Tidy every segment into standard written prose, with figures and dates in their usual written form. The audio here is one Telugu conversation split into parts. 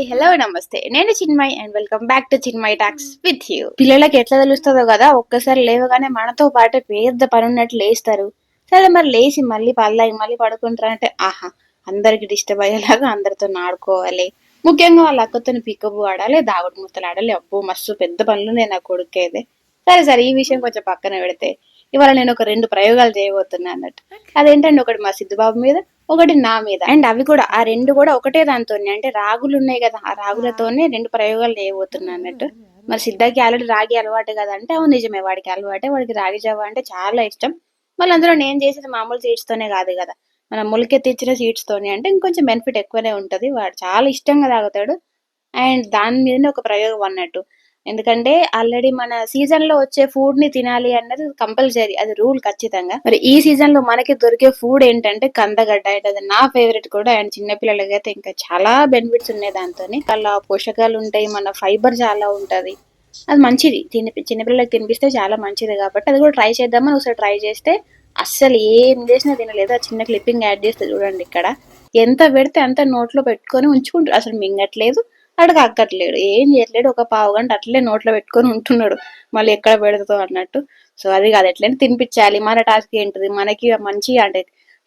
హలో నమస్తే. నేను Chinmay and welcome back to Chinmay talks with you. పిల్లలకి ఎట్లా తెలుస్తుందో కదా, ఒక్కసారి లేవగానే మనతో పాటు పెద్ద పని ఉన్నట్లు లేస్తారు. సరే మరి లేచి మళ్ళీ పళ్ళాయి మళ్ళీ పడుకుంటారంటే ఆహా, అందరికి డిస్టర్బ్ అయ్యేలాగా అందరితో ఆడుకోవాలి. ముఖ్యంగా వాళ్ళ అక్కతో పికప్ ఆడాలి, దాగుడు ముత్తలు ఆడాలి. అబ్బో మస్తు పెద్ద పనులు నేను నా కొడుకైతే. సరే సరే, ఈ విషయం కొంచెం పక్కన పెడితే ఇవాళ నేను ఒక 2 ప్రయోగాలు చేయబోతున్నా అన్నట్టు. అదేంటంటే ఒకటి మా సిద్ధుబాబు మీద, ఒకటి నా మీద. అండ్ అవి కూడా ఆ 2 కూడా ఒకటే దాంతోనే, అంటే రాగులు ఉన్నాయి కదా, ఆ రాగులతోనే 2 ప్రయోగాలు చేయబోతున్నా అన్నట్టు. మరి సిద్ధకి ఆల్రెడీ రాగి అలవాటు కదా అంటే అవును నిజమే, వాడికి అలవాటే. వాడికి రాగి జావ అంటే చాలా ఇష్టం. మళ్ళీ అందులో నేను చేసేది మామూలు సీడ్స్ తోనే కాదు కదా, మనం మొలకెత్తిచ్చిన సీడ్స్ తోనే, అంటే ఇంకొంచెం బెనిఫిట్ ఎక్కువనే ఉంటది. వాడు చాలా ఇష్టంగా తాగుతాడు. అండ్ దాని మీదనే ఒక ప్రయోగం అన్నట్టు. ఎందుకంటే ఆల్రెడీ మన సీజన్ లో వచ్చే ఫుడ్ ని తినాలి అన్నది కంపల్సరీ, అది రూల్ ఖచ్చితంగా. మరి ఈ సీజన్ లో మనకి దొరికే ఫుడ్ ఏంటంటే కందగడ్డ. అది నా ఫేవరెట్ కూడా. అండ్ చిన్నపిల్లలకైతే ఇంకా చాలా బెనిఫిట్స్ ఉన్నాయి దాంతోని. అలా పోషకాలు ఉంటాయి, మన ఫైబర్ చాలా ఉంటది. అది మంచిది, చిన్నపిల్లలకి తినిపిస్తే చాలా మంచిది. కాబట్టి అది కూడా ట్రై చేద్దామని ఒకసారి ట్రై చేస్తే అస్సలు ఏం చేసినా తినలేదు. ఆ చిన్న క్లిప్పింగ్ యాడ్ చేస్తే చూడండి ఇక్కడ. ఎంత పెడితే అంత నోట్లో పెట్టుకొని ఉంచుకుంటాడు, అసలు మింగట్లేదు, అక్కడికి అక్కట్లేడు, ఏం చేయట్లేడు. ఒక పావు గంట అట్లే నోట్లో పెట్టుకొని ఉంటున్నాడు, మళ్ళీ ఎక్కడ పెడతావు అన్నట్టు. సో అది కాదు, ఎట్లయినా తినిపించాలి. మన టాస్క్ ఏంటిది, మనకి మంచి అంటే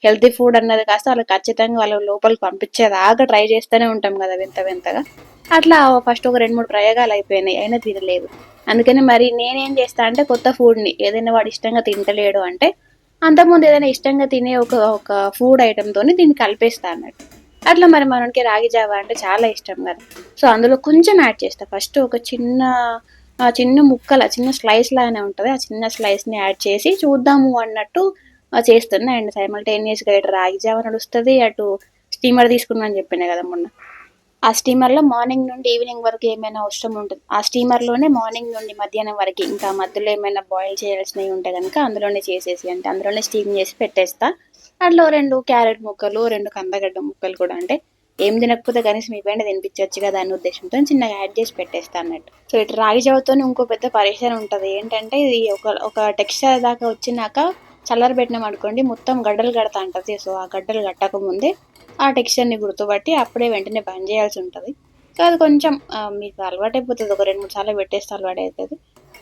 హెల్తీ ఫుడ్ అన్నది కాస్త వాళ్ళకి ఖచ్చితంగా వాళ్ళ లోపలికి పంపించేదాకా ట్రై చేస్తూనే ఉంటాం కదా వింత వింతగా. అట్లా ఫస్ట్ ఒక 2-3 ప్రయోగాలు అయిపోయినాయి, అయినా తినలేదు. అందుకని మరి నేనేం చేస్తా అంటే కొత్త ఫుడ్ని ఏదైనా వాడు ఇష్టంగా తింటలేడు అంటే అంతకుముందు ఏదైనా ఇష్టంగా తినే ఒక ఒక ఫుడ్ ఐటెంతోని దీన్ని కలిపేస్తా అన్నట్టు. అట్లా మరి మనకి రాగి జావా అంటే చాలా ఇష్టం కదా. సో అందులో కొంచెం యాడ్ చేస్తా. ఫస్ట్ ఒక చిన్న ముక్కల చిన్న స్లైస్ లాగానే ఉంటుంది, ఆ చిన్న స్లైస్ని యాడ్ చేసి చూద్దాము అన్నట్టు చేస్తున్నా. అండ్ సైమల్టేనియస్గా ఇటు రాగి జావా నడుస్తుంది, అటు స్టీమర్ తీసుకున్నాను చెప్పినా కదా మొన్న. ఆ స్టీమర్లో మార్నింగ్ నుండి ఈవినింగ్ వరకు ఏమైనా అవసరం ఉంటుంది, ఆ స్టీమర్లోనే మార్నింగ్ నుండి మధ్యాహ్నం వరకు, ఇంకా మధ్యలో ఏమైనా బాయిల్ చేయాల్సినవి ఉంటే కనుక అందులోనే చేసేసి, అంటే అందులోనే స్టీమ్ చేసి పెట్టేస్తా. అందులో 2 క్యారెట్ ముక్కలు, 2 కందగడ్డ ముక్కలు కూడా, అంటే ఏం తినకపోతే కనీసం ఇవన్నీ తినిపించవచ్చు కదా అనే ఉద్దేశంతో చిన్నగా యాడ్ చేసి పెట్టేస్తా అన్నట్టు. సో ఇటు రాగి జావతో ఇంకో పెద్ద పరేషాన్ ఉంటుంది. ఏంటంటే ఇది ఒక టెక్స్చర్ దాకా వచ్చినాక చల్లరబెట్టినాం అనుకోండి మొత్తం గడ్డలు కడతా ఉంటుంది. సో ఆ గడ్డలు కట్టక ముందే ఆ టెక్స్చర్ని గుర్తుపట్టి అప్పుడే వెంటనే బంద్ చేయాల్సి ఉంటుంది. సో అది కొంచెం మీకు అలవాటు అయిపోతుంది, ఒక 2-3 సార్లు పెట్టేస్తే అలవాటు అవుతుంది.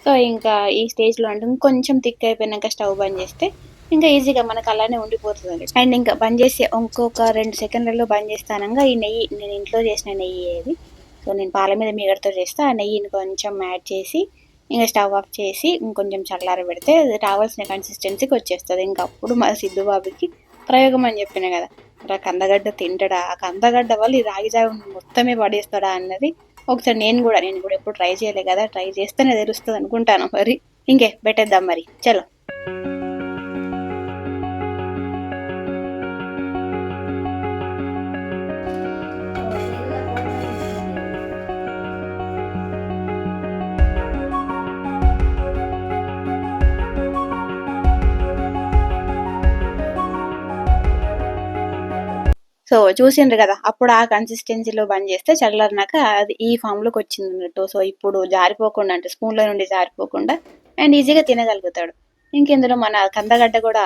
సో ఇంకా ఈ స్టేజ్లో అంటే ఇంకొంచెం థిక్ అయిపోయినాక స్టవ్ బంద్ చేస్తే ఇంకా ఈజీగా మనకు అలానే ఉండిపోతుంది. అండ్ ఇంకా బంద్ చేసి ఇంకొక 2 సెకండ్లలో బంద్ చేస్తానంగా ఈ నెయ్యి, నేను ఇంట్లో చేసిన నెయ్యి ఏది. సో నేను పాల మీద మీగడతో చేస్తే ఆ నెయ్యిని కొంచెం యాడ్ చేసి ఇంకా స్టవ్ ఆఫ్ చేసి ఇంకొంచెం చల్లార పెడితే అది రావాల్సిన కన్సిస్టెన్సీకి వచ్చేస్తుంది. ఇంకా అప్పుడు మా సిద్ధుబాబుకి ప్రయోగం అని చెప్పిన కదా, ఆ కందగడ్డ తింటాడా, ఆ కందగడ్డ వల్ల ఈ రాగి జావ మొత్తమే పడేస్తాడా అన్నది ఒకసారి నేను కూడా ఎప్పుడు ట్రై చేయలే కదా, ట్రై చేస్తేనే తెలుస్తుంది అనుకుంటాను. మరి ఇంకే పెట్టేద్దాం మరి, చలో. సో చూసిండ్రు కదా, అప్పుడు ఆ కన్సిస్టెన్సీలో బంద్ చేస్తే చల్లారినాక అది ఈ ఫామ్లోకి వచ్చింది అన్నట్టు. సో ఇప్పుడు జారిపోకుండా, అంటే స్పూన్లో నుండి జారిపోకుండా అండ్ ఈజీగా తినగలుగుతాడు. ఇంకెందులో మన కందగడ్డ కూడా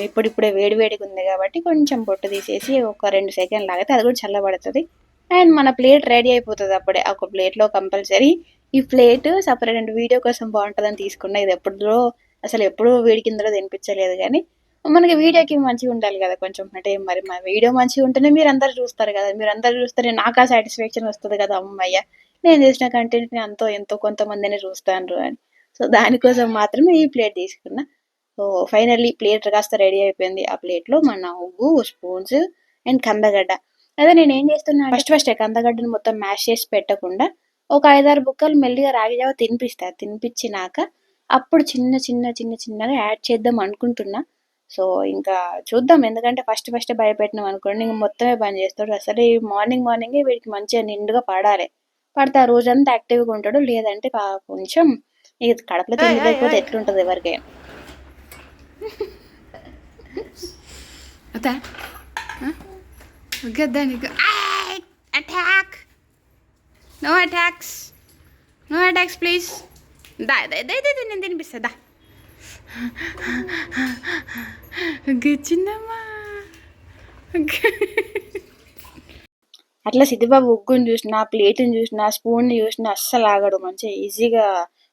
ఇప్పుడిప్పుడే వేడివేడిగా ఉంది కాబట్టి కొంచెం పొట్టు తీసేసి ఒక 2 సెకండ్లు ఆగితే అది కూడా చల్లబడుతుంది. అండ్ మన ప్లేట్ రెడీ అయిపోతుంది అప్పుడే. ఒక ప్లేట్లో కంపల్సరీ ఈ ప్లేట్ సపరేట్, అంటే వీడియో కోసం బాగుంటుందని తీసుకున్నా. ఇది ఎప్పుడూ వేడి కిందలో తినిపించలేదు, కానీ మనకి వీడియోకి మంచిగా ఉండాలి కదా కొంచెం. అంటే మరి మా వీడియో మంచిగా ఉంటేనే మీరు అందరు చూస్తారు కదా, మీరు అందరు చూస్తేనే నాకు ఆ సాటిస్ఫాక్షన్ వస్తుంది కదా, అమ్మయ్య నేను చేసిన కంటెంట్ని ఎంతో కొంతమందిని చూస్తాను అని. సో దానికోసం మాత్రమే ఈ ప్లేట్ తీసుకున్నా. సో ఫైనల్లీ ప్లేట్ కాస్త రెడీ అయిపోయింది. ఆ ప్లేట్లో మన ఉగ్గు, స్పూన్స్ అండ్ కందగడ్డ. అదే నేను ఏం చేస్తున్నా, ఫస్ట్ కందగడ్డను మొత్తం మ్యాష్ చేసి పెట్టకుండా ఒక 5-6 బుక్కలు మెల్లిగా రాగి జావ తినిపించినాక అప్పుడు చిన్నగా యాడ్ చేద్దాం అనుకుంటున్నా. సో ఇంకా చూద్దాం, ఎందుకంటే ఫస్ట్ భయపెట్టినాం అనుకోండి ఇంక మొత్తమే బంద్ చేస్తాడు. అసలు ఈ మార్నింగే వీడికి మంచిగా నిండుగా పడితే ఆ రోజంతా యాక్టివ్గా ఉంటాడు. లేదంటే కొంచెం ఇక కడుపులో తిండి లేకపోతే ఎట్లుంటుంది ఎవరికైనా. No attacks please. నేను తినిపిస్తా. గచ్చిందమ్మా. అట్లా సిద్ధిబాబు ఉగ్గుని చూసినా, ప్లేట్‌ని చూసినా, స్పూన్‌ని చూసినా అస్సలు ఆగడు. మంచిగా ఈజీగా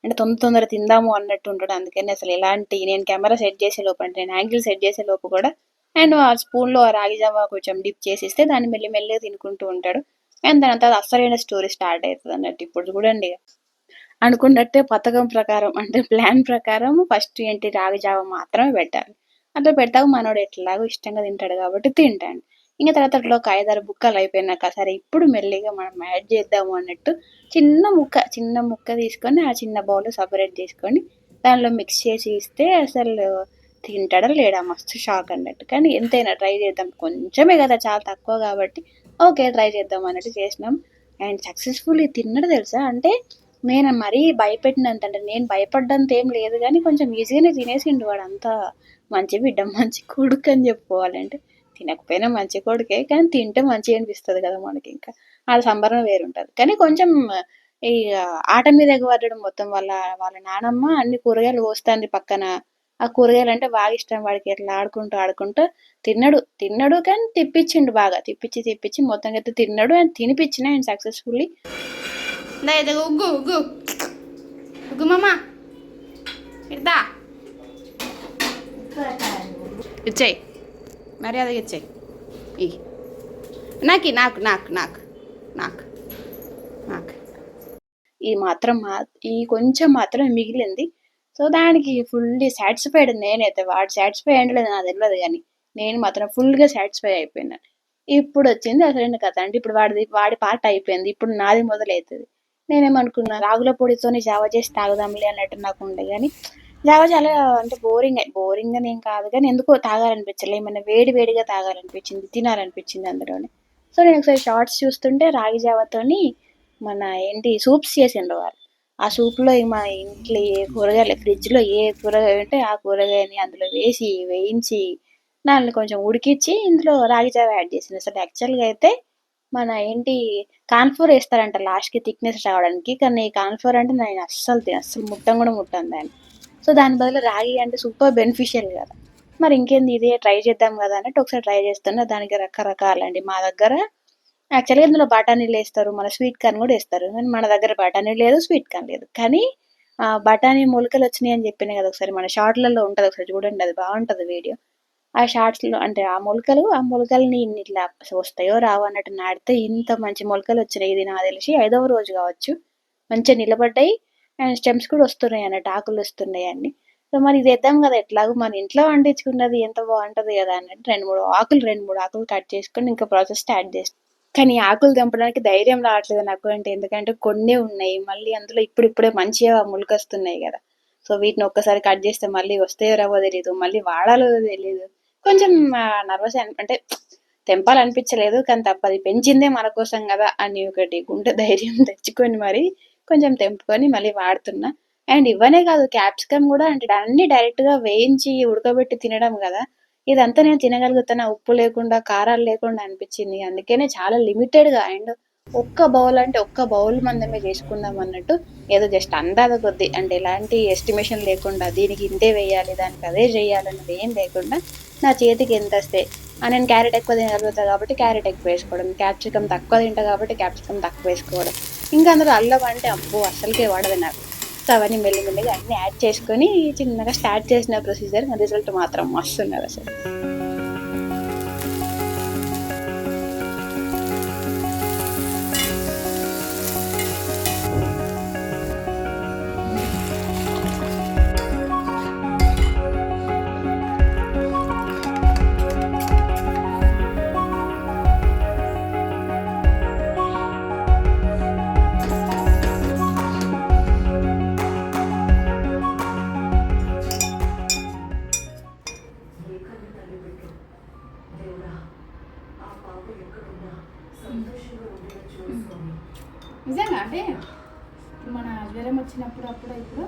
అంటే తొందర తిందాము అన్నట్టు ఉంటాడు. అందుకని అసలు ఎలాంటి నేను కెమెరా సెట్ చేసే లోపు అంటే నేను యాంగిల్ సెట్ చేసే లోపు కూడా అండ్ ఆ స్పూన్‌లో ఆ రాగి జావ కొంచెం డిప్ చేసిస్తే దాన్ని మెల్లిగా తినుకుంటూ ఉంటాడు. అండ్ దాని తర్వాత అసలైన స్టోరీ స్టార్ట్ అయితదన్నట్టు. ఇప్పుడు చూడండి ఇగ. అనుకున్నట్టే పథకం ప్రకారం అంటే ప్లాన్ ప్రకారం ఫస్ట్ ఏంటి రాగి జావ మాత్రమే పెట్టాలి. అట్లా పెడతాక మనోడు ఎట్లాగో ఇష్టంగా తింటాడు కాబట్టి తింటాడు. ఇంక తర్వాత అట్లా ఒక 5, 6 బుక్కలు అయిపోయినాక సరే ఇప్పుడు మెల్లిగా మనం యాడ్ చేద్దాము అన్నట్టు చిన్న ముక్క తీసుకొని ఆ చిన్న బౌల్‌లో సెపరేట్ చేసుకొని దానిలో మిక్స్ చేసి ఇస్తే అసలు తింటాడా లేడా మస్తు షాక్ అన్నట్టు. కానీ ఎంతైనా ట్రై చేద్దాం. కొంచెమే కదా చాలా తక్కువ కాబట్టి ఓకే. ట్రై చేద్దాం అన్నట్టు చేసినాం. అండ్ సక్సెస్‌ఫుల్లీ తిన్నాడు తెలుసా! అంటే నేను మరీ భయపెట్టినంత అంటే నేను భయపడ్డంత ఏం లేదు గానీ కొంచెం ఈజీగానే తినేసిండు వాడు. అంతా మంచి బిడ్డ, మంచి కొడుకు అని చెప్పుకోవాలంటే. తినకపోయినా మంచి కొడుకే. కానీ తింటే మంచిగా అనిపిస్తది కదా మనకింకా. ఆడ సంబరం వేరుంటది. కానీ కొంచెం ఇగ ఆట మీద ఎగబడ్డాడు మొత్తం. వాళ్ళ నానమ్మ అన్ని కూరగాయలు కోస్తాంది పక్కన. ఆ కూరగాయలంటే బాగా ఇష్టం వాడికి. అట్లా ఆడుకుంటూ తిన్నడు కానీ తిప్పిచ్చిండు బాగా. తిప్పిచ్చి మొత్తానికైతే తిన్నాడు అండ్ తినిపిచ్చిన అండ్ సక్సెస్‌ఫుల్లీ దా ఇదిగో ఉగ్గు మామ ఇద్దా ఇచ్చేయి మర్యాదగా ఇచ్చేయి ఇ నాకు ఈ కొంచెం మాత్రం మిగిలింది. సో దానికి ఫుల్లీ సాటిస్ఫైడ్ నేనైతే. వాడు సాటిస్ఫై అయ్యిండో లేదో నాకు తెలవదు కానీ నేను మాత్రం ఫుల్గా సాటిస్ఫై అయిపోయినా. ఇప్పుడు వచ్చింది అసలైన కథ. అంటే ఇప్పుడు వాడి పార్ట్ అయిపోయింది. ఇప్పుడు నాది మొదలవుతుంది. నేనేమనుకున్నా రాగుల పొడితోని జావ చేసి తాగుదాంలే అన్నట్టు నాకు ఉండే కానీ జావ చాలా అంటే బోరింగ్ అని ఏం కాదు కానీ ఎందుకో తాగాలనిపించలే. ఏమన్నా వేడిగా తాగాలనిపించింది, తినాలనిపించింది అందులోనే. సో నేను ఒకసారి షార్ట్స్ చూస్తుంటే రాగి జావతోని మన ఏంటి సూప్స్ చేసిండ్రు వాళ్ళు. ఆ సూప్‌లో మన ఇంట్లో ఏ కూరగాయలు ఫ్రిడ్జ్‌లో ఏ కూరగాయ ఉంటే ఆ కూరగాయని అందులో వేయించి దాన్ని కొంచెం ఉడికిచ్చి ఇందులో రాగి జావ యాడ్ చేసింది. అసలు యాక్చువల్‌గా అయితే మన ఏంటి కార్న్‌ఫ్లోర్ ఏస్తారంట లాస్ట్‌కి థిక్‌నెస్ రావడానికి. కానీ కార్న్‌ఫ్లోర్ అంటే నేను అస్సలు ముట్టను కూడా ముట్టను దాన్ని. సో దాని బదులు రాగి అంటే సూపర్ బెనిఫిషియల్ కదా! మరి ఇంకేంది ఇదే ట్రై చేద్దాం కదా అన్నట్టు ఒకసారి ట్రై చేస్తున్నా. దానికి రకరకాలండి. మా దగ్గర యాక్చువల్‌గా ఇందులో బఠానీలేస్తారు. మన స్వీట్ కార్న్ గూడా ఏస్తారు. కానీ మన దగ్గర బఠానీ లేదు, స్వీట్ కార్న్ లేదు. కానీ బఠానీ మొలకలొచ్చినాయని చెప్పినా గదా! ఒకసారి మన షార్ట్‌లలో ఉంటది. ఒకసారి చూడండి అది బావుంటది వీడియో. ఆ షార్ట్స్‌లో అంటే ఆ మొలకల్ని ఇట్లా వస్తాయో రావో అన్నట్టు నాటితే ఇంత మంచి మొలకలొచ్చినాయి. ఇది నాకు తెలిసి 5వ రోజు గావచ్చు. మంచిగా నిలబడ్డాయి. అండ్ స్టెమ్స్ కూడా వస్తున్నాయి అన్నట్టు. ఆకులొస్తున్నాయి అన్నీ. సో మరి ఇది తెద్దాం గదా! ఎట్లాగో మన ఇంట్లో పండించుకున్నది ఎంత బావుంటది గదా! అన్నట్టు 2, 3 ఆకులు కట్ చేసుకొని ఇంకా ప్రాసెస్ స్టార్ట్ చేసిన. కానీ ఆకులు తెంపడానికి ధైర్యం రావట్లేదు నాకు. ఎందుకంటే కొన్నే ఉన్నాయి. మళ్ళీ అందులో ఇప్పుడిప్పుడే మంచిగా మొలకొస్తున్నాయి గదా! సో వీటిని ఒక్కసారి కట్ చేస్తే మళ్ళీ వస్తాయో రావో తెలీదు. మళ్ళీ వాడాలో తెలీదు. కొంచెం నర్వస్ అంటే తెంపాలనిపించలేదు. కానీ తప్పదు. పెంచిందే మన కోసం గదా! అని ఒకటి గుండె ధైర్యం తెచ్చుకొని మరి కొంచెం తెంపుకొని మళ్ళీ వాడుతున్నా. అండ్ ఇవనే కాదు క్యాప్సికమ్ గూడా అంటే అన్నీ డైరెక్ట్‌గా వేయించి ఉడకబెట్టి తినడం గదా! ఇదంతా నేను తినగలుగుతానా ఉప్పు లేకుండా, కారాలు లేకుండా అనిపించింది. అందుకనే చాలా లిమిటెడ్‌గా అండ్ ఒక్క బౌల్ మందమే చేసుకుందాం అన్నట్టు ఏదో జస్ట్ అందాజ కొద్దీ అంటే ఎలాంటి ఎస్టిమేషన్ లేకుండా దీనికి ఇంతే వేయాలి, దానికి అదే చేయాలన్నది ఏం లేకుండా నా చేతికి ఎంతొస్తే నేను క్యారెట్ ఎక్కువ తినగలుగుతా కాబట్టి క్యారెట్ ఎక్కువ వేసుకోవడం, క్యాప్సికమ్ తక్కువ తింటా కాబట్టి క్యాప్సికమ్ తక్కువ వేసుకోవడం. ఇంకా అందులో అల్లం అంటే అబ్బో! అస్సలకే పడదు నాకు. సో అవన్నీ మెల్లిగా అన్నీ యాడ్ చేసుకొని చిన్నగా స్టార్ట్ చేసిన ప్రొసీజర్ రిజల్ట్ మాత్రం మస్తున్నదసలు. నిజంగా అంటే మన జ్వరం వచ్చినప్పుడు ఇప్పుడు